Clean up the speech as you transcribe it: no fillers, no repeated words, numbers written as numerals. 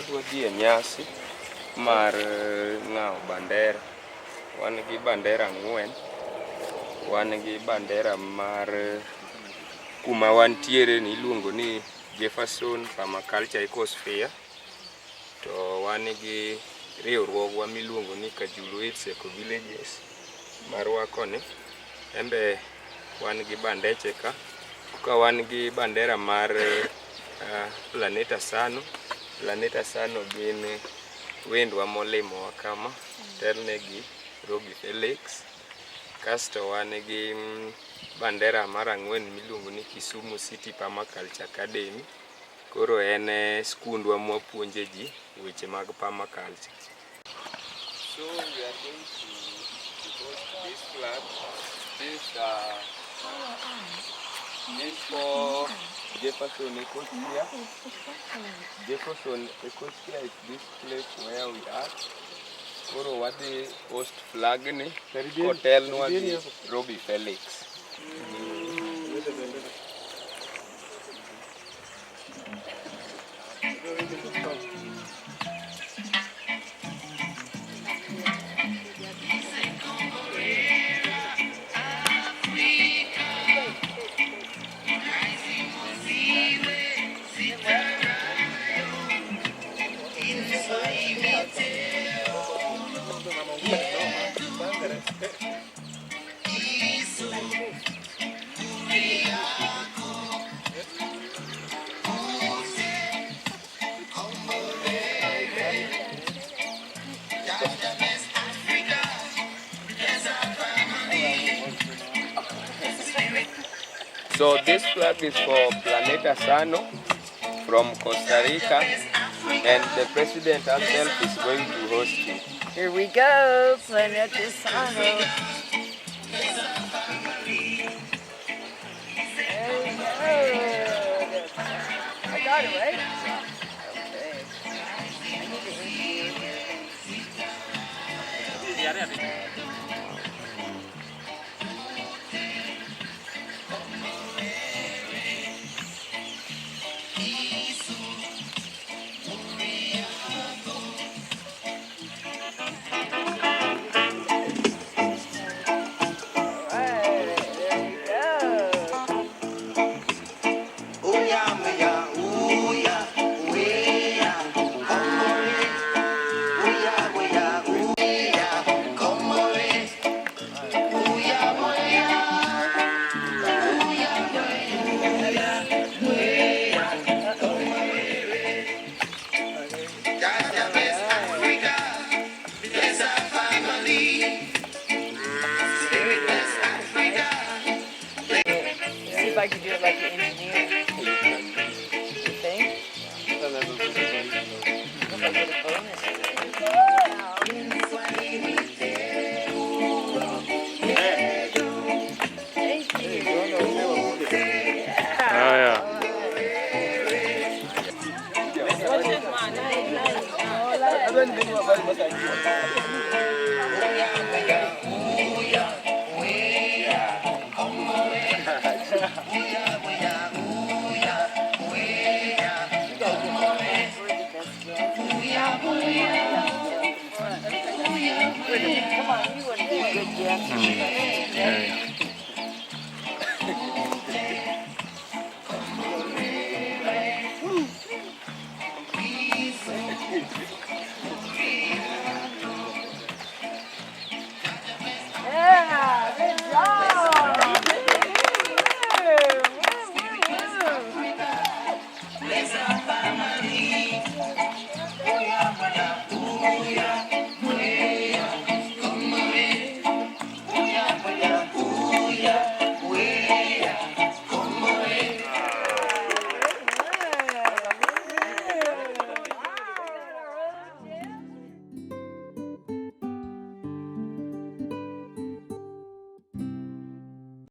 wadwa dhi e nyasi mar ng'awo bandera. Wan gi bandera 4. Wan gi bandera mar kuma wantiere ni iluongo ni Jefferson Permaculture Ecosphere. To wan gi riwruogwa miluongo ni Kajuluits Eco Villages marwa koni. Embe wan gi bandeche ka wan gi bandera mar Planeta Sano. Planeta Sano gin wendwa molimowa kama, telnegi Robbie Felix. Kasto wan gi bandera mar 4 miluongo ni Kisumu City Permaculture Academy. Koro en skundwa mwapuonje ji weche mag permaculture. So we are going to host this flag. This for Jefferson Ecosphere. Jefferson Ecosphere is this place where we are. Koro wadhi host flag ni hotel nwa gi Robbie Felix. So this flag is for Planeta Sano from Costa Rica, and the president himself is going to host it. Here we go, Planeta Sano. There we go. I got it, right? Okay. I need to interview here. If I could do it like an engineer. You think? If I get a bonus. Thank you. Oh, yeah. What's this one? Come on, you wouldn't do a good guess. Yeah, good job. Woo, woo, woo.